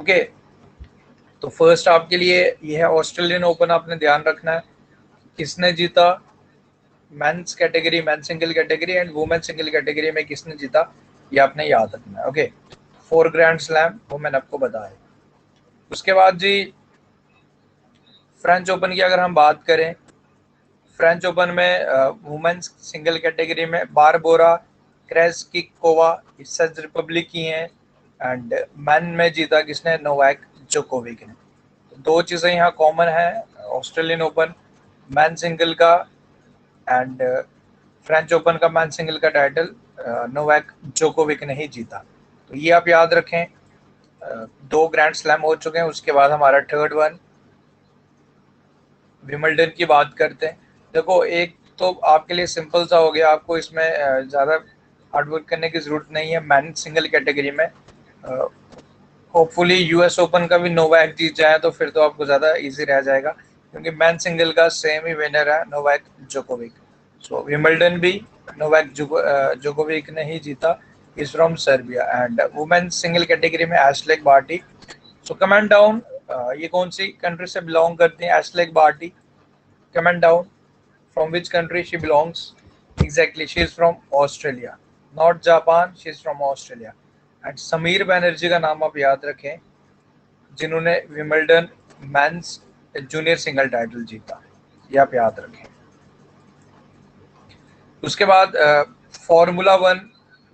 Okay, तो first आपके लिए ये है ऑस्ट्रेलियन ओपन, आपने ध्यान रखना है किसने जीता, men's category, men single category and women single category में किसने जीता, ये आपने याद रखना है। ओके, 4 ग्रैंड स्लैम वो मैंने आपको बताया। उसके बाद जी फ्रेंच ओपन की अगर हम बात करें, फ्रेंच ओपन में वुमेन्स सिंगल कैटेगरी में बारबोरा क्रेजकिकोवा चेक रिपब्लिक की हैं, एंड मैन में जीता किसने, नोवाक जोकोविक ने। दो चीज़ें यहाँ कॉमन है, ऑस्ट्रेलियन ओपन मैन सिंगल का एंड फ्रेंच ओपन का मैन सिंगल का टाइटल नोवाक जोकोविक ने ही जीता। तो ये आप याद रखें। 2 ग्रैंड स्लैम हो चुके हैं। उसके बाद हमारा थर्ड वन विमल्डन की बात करते हैं। देखो, एक तो आपके लिए सिंपल सा हो गया, आपको इसमें ज़्यादा हार्डवर्क करने की ज़रूरत नहीं है। मैन सिंगल कैटेगरी में होपफुली यूएस ओपन का भी नोवाक जीत जाए तो फिर तो आपको ज़्यादा इजी रह जाएगा, क्योंकि मैन सिंगल का सेम ही विनर है नोवाक जोकोविक। सो विमल्डन भी नोवाक जोकोविक ने ही जीता, is from Serbia. And women single category में एशलेक बार्टी। सो कमेंट डाउन, ये कौन सी कंट्री से बिलोंग करती हैं एशलेक Barty, comment down from which country she belongs. Exactly, she is from Australia, not Japan, she is from Australia. And Sameer Banerjee का नाम आप याद रखें, जिन्होंने Wimbledon mains junior single title जीता, ये आप याद रखें। उसके बाद फॉर्मूला 1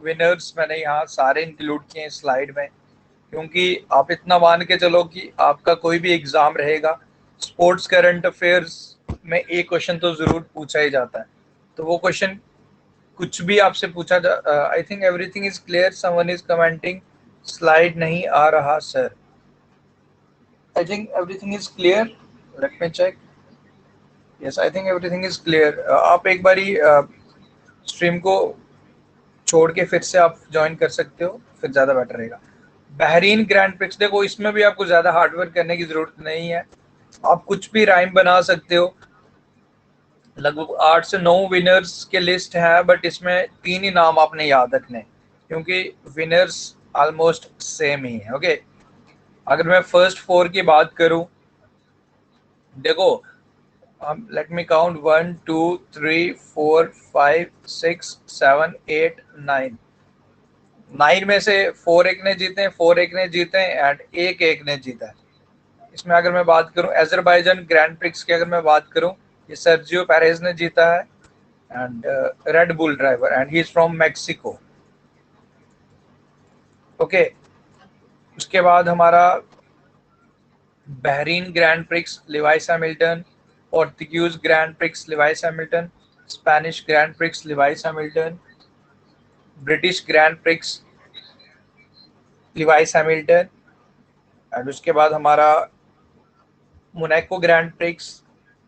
विनर्स मैंने यहाँ सारे इंक्लूड किए हैं स्लाइड में, क्योंकि आप इतना मान के चलो कि आपका कोई भी एग्जाम रहेगा, स्पोर्ट्स करंट अफेयर्स में एक क्वेश्चन तो जरूर पूछा ही जाता है। तो वो क्वेश्चन कुछ भी आपसे पूछा जा, I think everything is clear, someone is commenting slide नहीं आ रहा sir. I think everything is clear, let me check. Yes, I think everything is clear. आप एक बारी स्ट्रीम को छोड़ के फिर से आप ज्वाइन कर सकते हो, फिर ज़्यादा बेटर रहेगा। बहरीन ग्रैंड प्रिक्स, देखो इसमें भी आपको ज़्यादा हार्डवर्क करने की ज़रूरत नहीं है, आप कुछ भी राइम बना सकते हो। लगभग 8 से 9 विनर्स के लिस्ट है, बट इसमें 3 ही नाम आपने याद रखने, क्योंकि विनर्स ऑलमोस्ट सेम ही है। ओके, अगर मैं फर्स्ट 4 की बात करूं, देखो लेट मी काउंट 1 2 3 4 5 6 7 8 9। 9 में से 4 एक ने जीते हैं, 4 एक ने जीते हैं एंड एक ने जीता है। इसमें अगर मैं बात करूं अजरबैजान ग्रैंड प्रिक्स की, अगर मैं बात करूं, ये सर्जियो पेरेज ने जीता है and red bull driver, and he is from Mexico. Okay, उसके बाद हमारा Bahrain grand prix Levi's Hamilton, Portuguese grand prix Levi's Hamilton, Spanish grand prix Levi's Hamilton, British grand prix Levi's Hamilton, and उसके बाद हमारा Monaco grand prix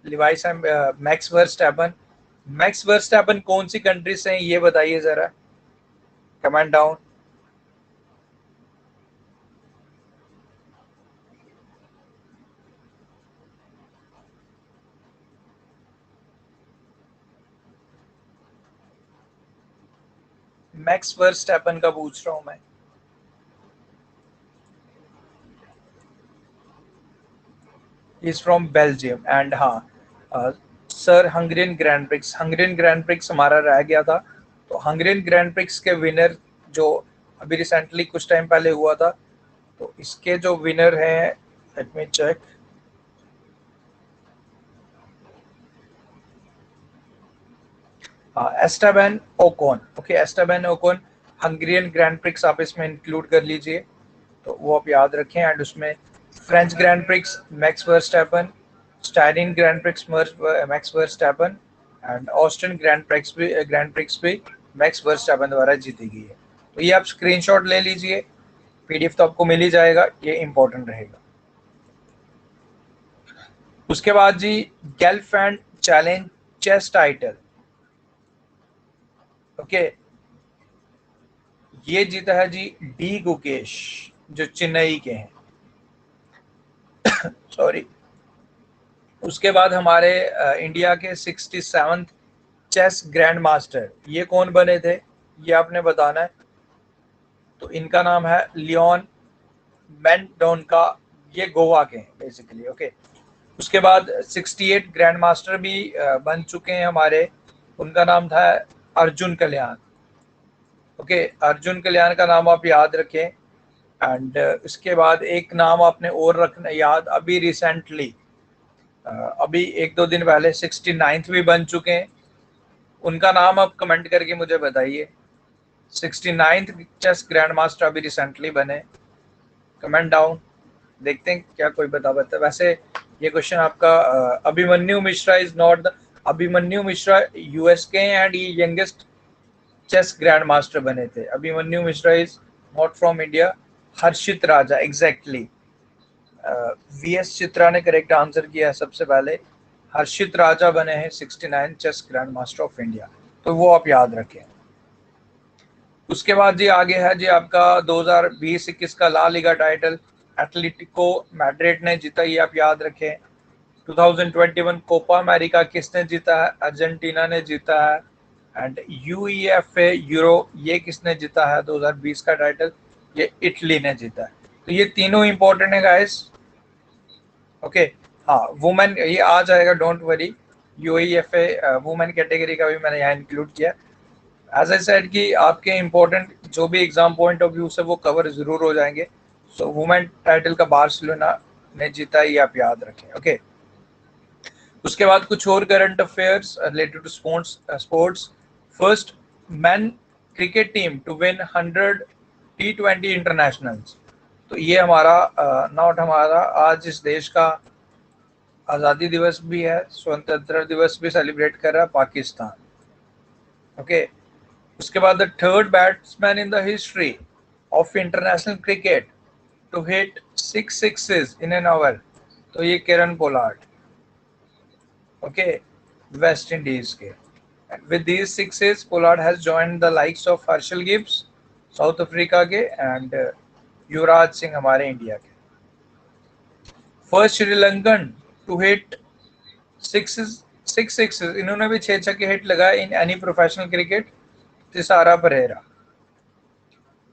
Levi's max Verstappen. Max Verstappen कौन सी country से हैं ये बताइए जरा, कमेंट डाउन। मैक्स वर्स्टैपन का पूछ रहा हूं मैं। इज फ्रॉम बेल्जियम एंड हाँ sir, Hungarian Grand prix, Hungarian Grand prix हमारा रह गया था। तो हंगरियन ग्रैंड प्रिक्स के विनर जो अभी रिसेंटली कुछ टाइम पहले हुआ था, तो इसके जो विनर हैं, let me check, Esteban Ocon. Okay, Esteban Ocon Hungarian Grand Prix आप इसमें इंक्लूड कर लीजिए, तो वो आप याद रखें। एंड उसमें French grand prix max Verstappen, styrene grand prix max Verstappen and Austin grand prix भी मैक्स वर्स्टैपन द्वारा जीती गई है। तो ये आप स्क्रीनशॉट ले लीजिए, पीडीएफ तो आपको मिल ही जाएगा, ये इंपॉर्टेंट रहेगा। उसके बाद जी गेल्फैंड चैलेंज चेस टाइटल, ओके, ये जीता है जी डी गुकेश, जो चेन्नई के हैं, सॉरी। उसके बाद हमारे इंडिया के 67th चेस ग्रैंड मास्टर, ये कौन बने थे, ये आपने बताना है। तो इनका नाम है लियोन मेन डॉन का, ये गोवा के हैं बेसिकली। ओके, उसके बाद 68 ग्रैंड मास्टर भी बन चुके हैं हमारे, उनका नाम था अर्जुन कल्याण। ओके, अर्जुन कल्याण का नाम आप याद रखें। एंड इसके बाद एक नाम आपने और रखना याद, अभी रिसेंटली अभी एक दो दिन पहले 69th भी बन चुके हैं, उनका नाम आप कमेंट करके मुझे बताइए। 69th चेस ग्रैंड मास्टर अभी रिसेंटली बने, कमेंट डाउन, देखते हैं क्या कोई बता पाता है। वैसे ये क्वेश्चन आपका Abhimanyu Mishra is not the, Abhimanyu Mishra US के एंड ये यंगेस्ट चेस ग्रैंड मास्टर बने थे। Abhimanyu Mishra is not from India. Harshit Raja, exactly, VS Chitra ने करेक्ट आंसर किया है सबसे पहले। हर्षित राजा बने हैं 69 chess grand master of India, तो वो आप याद रखें। उसके बाद जी आगे है जी आपका 2020-21 का La Liga title Atletico Madrid ने जीता, ये आप याद रखें। 2021 कोपा अमेरिका किसने जीता है? अर्जेंटीना ने जीता है। एंड यूईएफए यूरो, ये किसने जीता है 2020 का टाइटल? ये इटली ने जीता है। तो ये तीनों इंपॉर्टेंट है गाइस। ओके, हाँ, वुमेन ये आ जाएगा, don't worry. UEFA women category का भी मैंने यहाँ इंक्लूड किया। एज आई सेड कि आपके इंपॉर्टेंट जो भी एग्जाम पॉइंट ऑफ व्यू से वो कवर जरूर हो जाएंगे। सो वुमेन टाइटल का बार्सिलोना ने जीता, ये आप याद रखें। ओके, उसके बाद कुछ और current affairs related to sports. First man cricket team to win 100 T20 internationals, तो ये हमारा नॉट हमारा आज इस देश का आज़ादी दिवस भी है, स्वतंत्रता दिवस भी सेलिब्रेट कर रहा है पाकिस्तान। ओके, उसके बाद the third batsman in the history of international cricket to hit 6 sixes in an over, तो ये Kieron Pollard. Okay, waste Indies के। With these 6 Pollard has joined the likes of Herschelle Gibbs south Africa के and Yuvraj Singh हमारे India के। First Sri Lankan to hit 6 sixes, इन्होंने भी 6 छक्के hit लगाए in any professional cricket, Thisara Perera.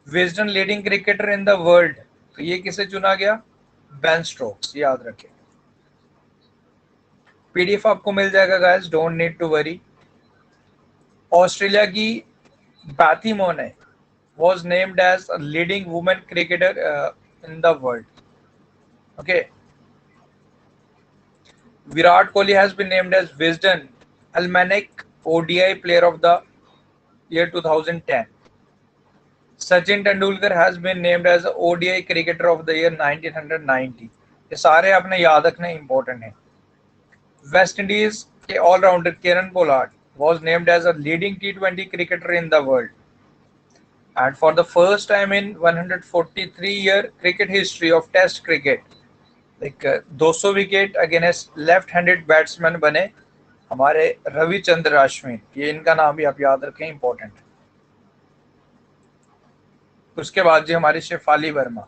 Wisden leading cricketer in the world, तो ये किसे चुना गया? बेन स्टोक्स, याद रखें। पीडीएफ आपको मिल जाएगा guys, don't need to worry. Australia की बैथी मोने was named as a leading women cricketer in the world. Okay, Virat Kohli has been named as Wisden Almanac ODI Player of the Year 2010. Sachin Tendulkar has been named as ODI Cricketer of the Year 1990. ये सारे आपने याद रखने important हैं। West Indies के all rounder Kieron Pollard was named as a leading T20 cricketer in the world. And for the first time in 143-year cricket history of Test cricket, like 200 wicket against left handed batsman बने हमारे रविचंद्र अश्विन, ये इनका नाम भी आप याद रखें, important. उसके बाद जी हमारी Shafali Verma,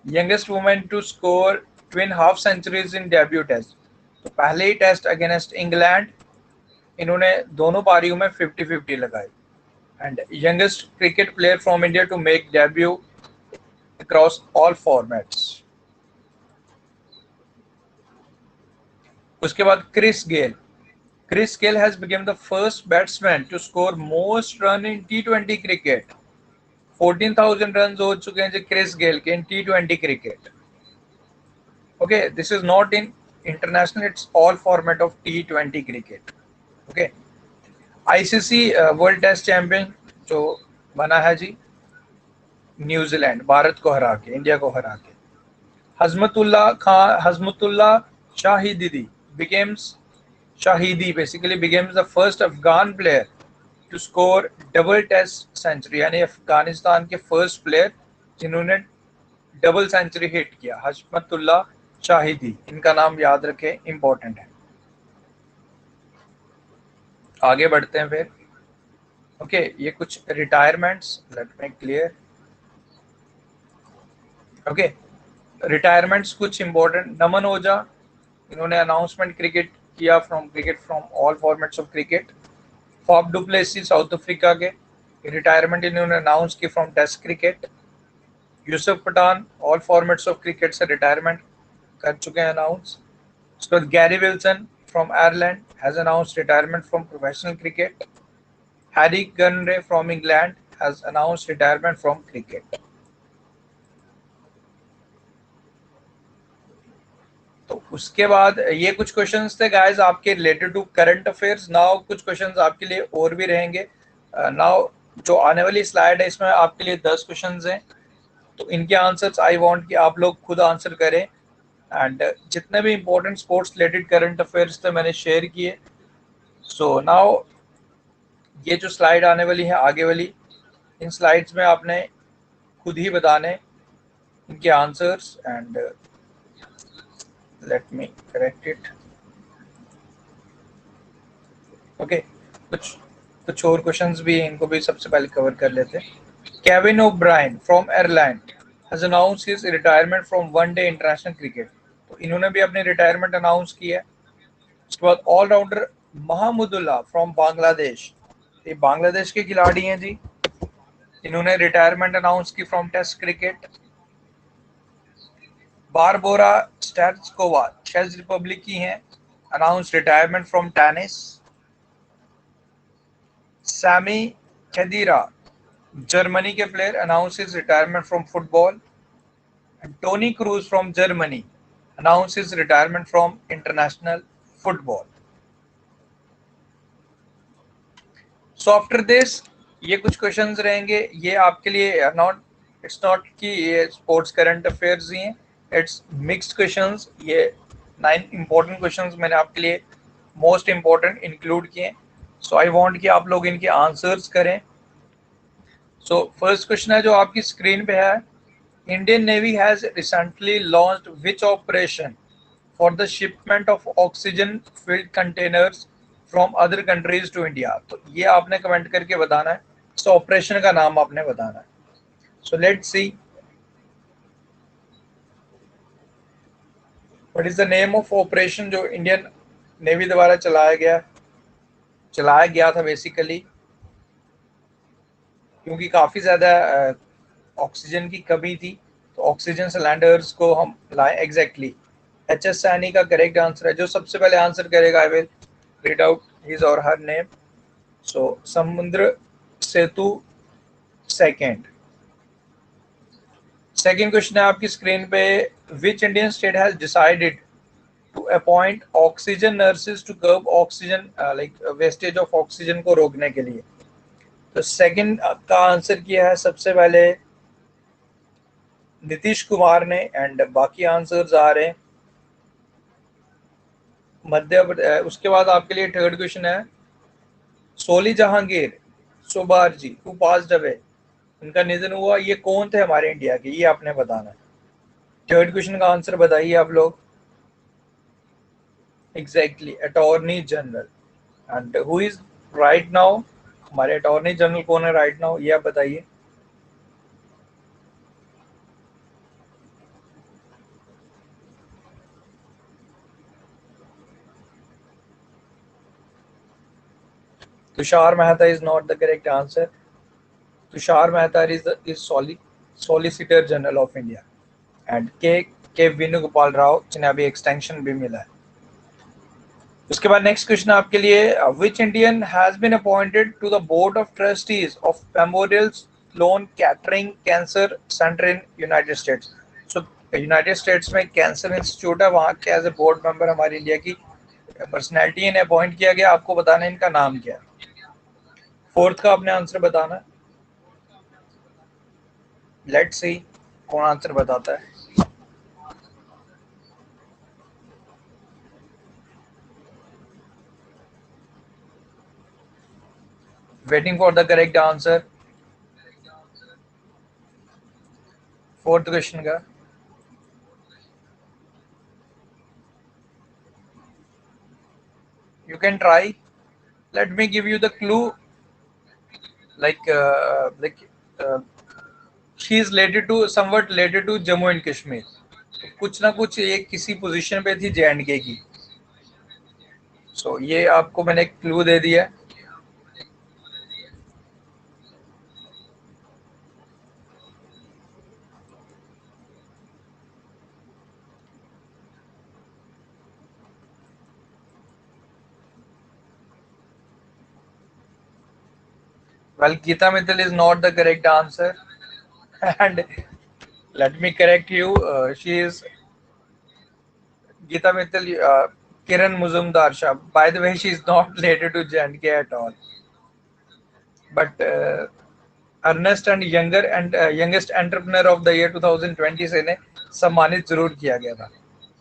youngest women to score twin half centuries in debut test, तो पहले ही टेस्ट अगेंस्ट इंग्लैंड इन्होंने दोनों पारियों में 50-50 लगाई। And youngest cricket player from India to make debut across all formats. उसके बाद Chris Gayle, Chris Gayle has become the first batsman to score most run in T20 cricket. 14,000 runs हो चुके हैं जी क्रिस गेल के इन T20 cricket. Okay, this is not in international, it's all format of T20 cricket. Okay. ICC world test champion जो बना है जी New Zealand, Bharat को हरा के, इंडिया को हरा के। Hashmatullah Shahidi becomes the first Afghan player to score double test century, यानी अफगानिस्तान के फर्स्ट प्लेयर जिन्होंने डबल सेंचुरी हिट किया, हजमतुल्ला शाहिदी, इनका नाम याद रखें, इंपॉर्टेंट है। आगे बढ़ते हैं फिर। ओके, ये कुछ retirements, let me clear. Okay, retirements कुछ इंपॉर्टेंट। नमन ओझा, इन्होंने अनाउंसमेंट क्रिकेट किया from all formats of cricket. Faf du Plessis South Africa के, रिटायरमेंट इन्होंने अनाउंस की from test cricket. Yusuf Pathan all formats of cricket से रिटायरमेंट कर चुके हैं अनाउंस। उसके बाद Gary Wilson from Ireland has announced retirement from professional cricket. Harry गनरे from England has announced retirement from cricket. तो उसके बाद ये कुछ क्वेश्चंस थे गाइस आपके related to current affairs. Now कुछ क्वेश्चंस आपके लिए और भी रहेंगे। नाउ जो आने वाली स्लाइड है इसमें आपके लिए 10 क्वेश्चंस हैं, तो इनके आंसर्स आई वांट कि आप लोग खुद आंसर करें। एंड जितने भी important sports related current affairs थे मैंने शेयर किए। सो नाउ ये जो स्लाइड आने वाली है आगे वाली, इन स्लाइड्स में आपने खुद ही बताने इनके answers. And let me correct it. Okay, कुछ कुछ और क्वेश्चंस भी हैं, इनको भी सबसे पहले कवर कर लेते हैं। Kevin O'Brien from Ireland has announced his retirement from one day international cricket. तो इन्होंने भी अपनी रिटायरमेंट अनाउंस की है। उसके बाद ऑलराउंडर महमूदुल्लाह फ्रॉम बांग्लादेश, ये बांग्लादेश के खिलाड़ी हैं जी, इन्होंने रिटायरमेंट अनाउंस की from test cricket. Barbora Strycova चेक रिपब्लिक की हैं, announce retirement from tennis. Sami Khedira Germany के player announce his retirement from football. Toni Kroos from Germany announce his retirement from international football. So after this ये कुछ questions रहेंगे, ये आपके लिए नॉट, इट्स नॉट कि ये स्पोर्ट्स करंट अफेयर्स ही हैं, इट्स मिक्स्ड क्वेश्चंस। ये 9 इंपॉर्टेंट क्वेश्चंस मैंने आपके लिए मोस्ट इंपॉर्टेंट इंक्लूड किए। सो आई वांट कि आप लोग इनके आंसर्स करें। सो फर्स्ट क्वेश्चन है जो आपकी स्क्रीन पे है, Indian navy has recently launched which operation for the shipment of oxygen filled containers from other countries to India. तो ये आपने कमेंट करके बताना है, सो ऑपरेशन का नाम आपने बताना है। So let's see what is the name of operation जो इंडियन नेवी द्वारा चलाया गया था बेसिकली, क्योंकि काफी ज्यादा ऑक्सीजन की कमी थी, तो ऑक्सीजन सिलेंडर्स को हम लाए एग्जैक्टली। एच एस सैनी का करेक्ट आंसर है। जो सबसे पहले आंसर करेगा I will read out his और हर नेम। सो समुद्र सेतु सेकेंड। सेकेंड क्वेश्चन है आपकी स्क्रीन पे, which Indian state has decided to appoint oxygen nurses to curb oxygen like wastage of oxygen को रोकने के लिए। तो सेकंड का आंसर किया है सबसे पहले नीतीश कुमार ने, एंड बाकी आंसर्स आ रहे हैं मध्य प्रदेश। उसके बाद आपके लिए थर्ड क्वेश्चन है, सोली जहांगीर सुबार जी हु पास्ड अवे, उनका निधन हुआ, ये कौन थे हमारे इंडिया के, ये आपने बताना है। थर्ड क्वेश्चन का आंसर बताइए आप लोग। Exactly attorney general. And who is right now, हमारे अटॉर्नी जनरल कौन है राइट नाउ, ये आप बताइए। Tushar Mehta is not the correct answer. Tushar Mehta is solicitor general of India. And के वेणुगोपाल राव जिन्हें अभी एक्सटेंशन भी मिला है। उसके बाद नेक्स्ट क्वेश्चन आपके लिए, which Indian has been appointed to the board of trustees of Memorial Sloan Kettering cancer centre in United States. So United States में कैंसर इंस्टीट्यूट है, वहाँ के एज ए बोर्ड मेंबर हमारी इंडिया की personality इन्हें appoint किया गया। आपको बताना है इनका नाम क्या है। फोर्थ का आपने आंसर बताना है। लेट्स सी कौन आंसर बताता है। Waiting for the correct answer fourth question का। You can try. Let me give you the clue. Like she is related to somewhat related to Jammu and Kashmir. तो कुछ ना कुछ ये किसी पोजीशन पे थी JNK की। सो ये आपको मैंने एक क्लू दे दिया। Well, Geeta Mittal is not the correct answer. And let me correct you. She is Geeta Mittal, Kiran Muzumdar Shah. By the way, she is not related to J&K at all. But Ernst and younger and youngest entrepreneur of the year 2020 से इन्हें सम्मानित जरूर किया गया था.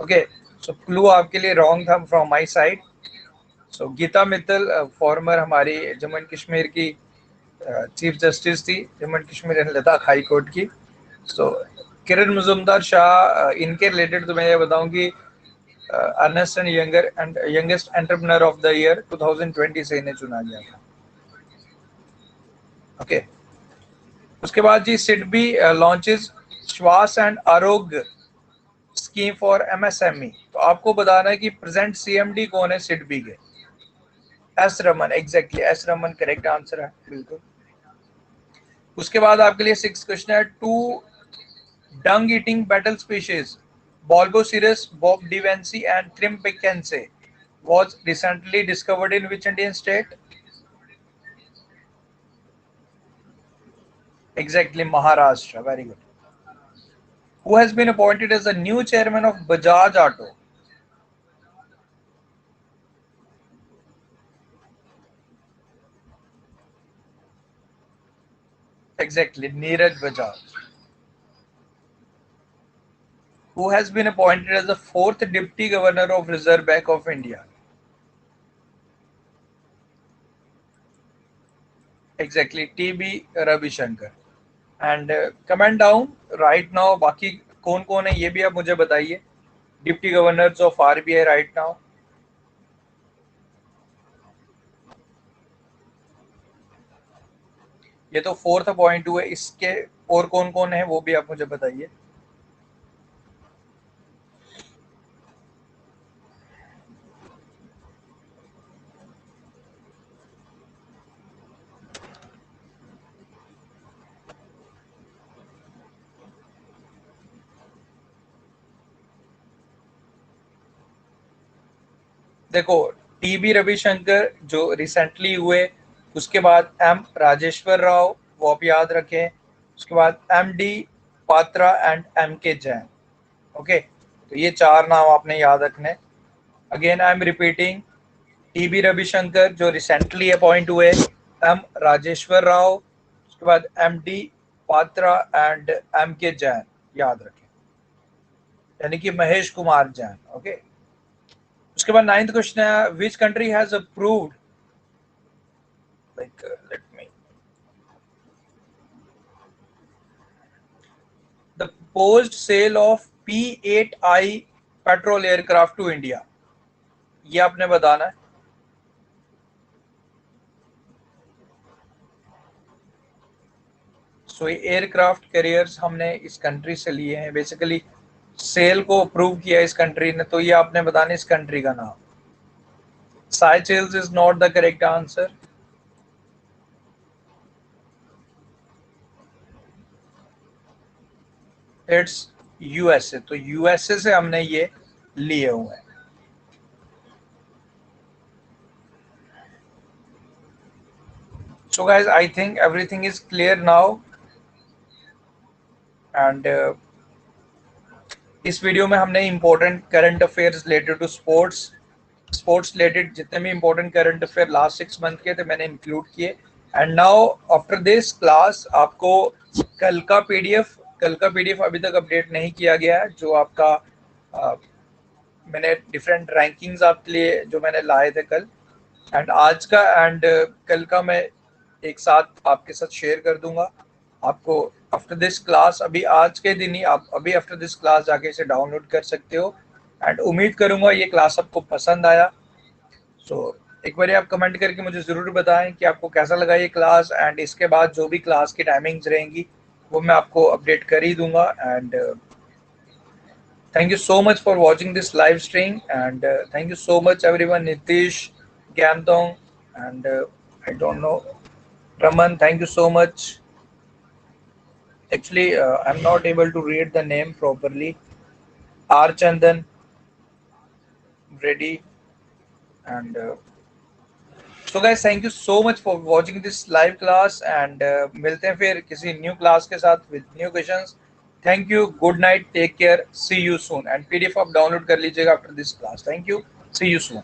Okay, सो clue आपके लिए wrong था from my side. So Gita Mittal former हमारी जम्मू एंड कश्मीर की चीफ जस्टिस थी, Jammu and Kashmir and Ladakh high court की. सो किरण मुजुमदार शाह, इनके रिलेटेड तो मैं ये बताऊं कि Ernst and younger and youngest entrepreneur of the year 2020 से इन्हें चुना गया था. ओके, उसके बाद जी SIDBI launches Shwas and Arogya scheme for MSME. तो आपको बताना है कि प्रेजेंट सीएमडी कौन है सिडबी के. S Raman. Exactly, S Raman correct answer है, बिल्कुल. उसके बाद आपके लिए 6 क्वेश्चन है. 2 dung eating battle species Bolbocirrus bobdivensi and Trimpecense was recently discovered in which Indian state? Exactly, Maharashtra. Very good. Who has been appointed as the new chairman of Bajaj Auto? Exactly, Neeraj Bajaj. Who has been appointed as the 4th Deputy Governor of Reserve Bank of India? Exactly, T.B. Ravishankar. And comment down right now बाकी कौन कौन है ये भी आप मुझे बताइए. Deputy governors of RBI right now. ये तो 4th अपॉइंट हुए, इसके और कौन कौन है वो भी आप मुझे बताइए. देखो, टीबी रविशंकर जो रिसेंटली हुए, उसके बाद एम राजेश्वर राव, वो आप याद रखें. उसके बाद M D Patra and M K Jain. Okay, तो ये 4 नाम आपने याद रखने. Again I am repeating, TB Ravishankar जो रिसेंटली अपॉइंट हुए, एम राजेश्वर राव, उसके बाद M D Patra and M K Jain याद रखें, यानी कि महेश कुमार जैन. ओके, उसके बाद 9th क्वेश्चन है. Which country has approved, like let me, the proposed sale of P8I patrol aircraft to India. ये आपने बताना है. सो ये एयरक्राफ्ट कैरियर्स हमने इस कंट्री से लिए हैं. बेसिकली सेल को अप्रूव किया इस कंट्री ने, तो ये आपने बताना इस कंट्री का नाम. Seychelles is not the correct answer. It's USA. तो यूएसए से हमने ये लिए हुए हैं. So guys, I think everything is clear now. And इस वीडियो में हमने important current affairs related to sports related जितने भी important current affair last 6 month के थे मैंने इंक्लूड किए. And now after this class आपको कल का पीडीएफ अभी तक अपडेट नहीं किया गया है, जो आपका मैंने डिफरेंट रैंकिंग्स आपके लिए जो मैंने लाए थे कल, एंड आज का एंड कल का मैं एक साथ आपके साथ शेयर कर दूंगा. आपको आफ्टर दिस क्लास, अभी आज के दिन ही आप अभी आफ्टर दिस क्लास जाके इसे डाउनलोड कर सकते हो. एंड उम्मीद करूंगा ये क्लास आपको पसंद आया. सो एक बार आप कमेंट करके मुझे ज़रूर बताएं कि आपको कैसा लगा ये क्लास. एंड इसके बाद जो भी क्लास की टाइमिंग्स रहेंगी वो मैं आपको अपडेट कर ही दूंगा. And thank you so much for watching this live stream. And thank you so much everyone. Nitish, Gyantong, and I don't know, Raman, thank you so much. Actually I'm not able to read the name properly. R Chandan, Reddy, and so guys, thank you so much for watching this live class and मिलते हैं फिर किसी new class के साथ with new questions. Thank you, good night, take care, see you soon, and PDF आप download कर लीजिएगा after this class. Thank you, see you soon.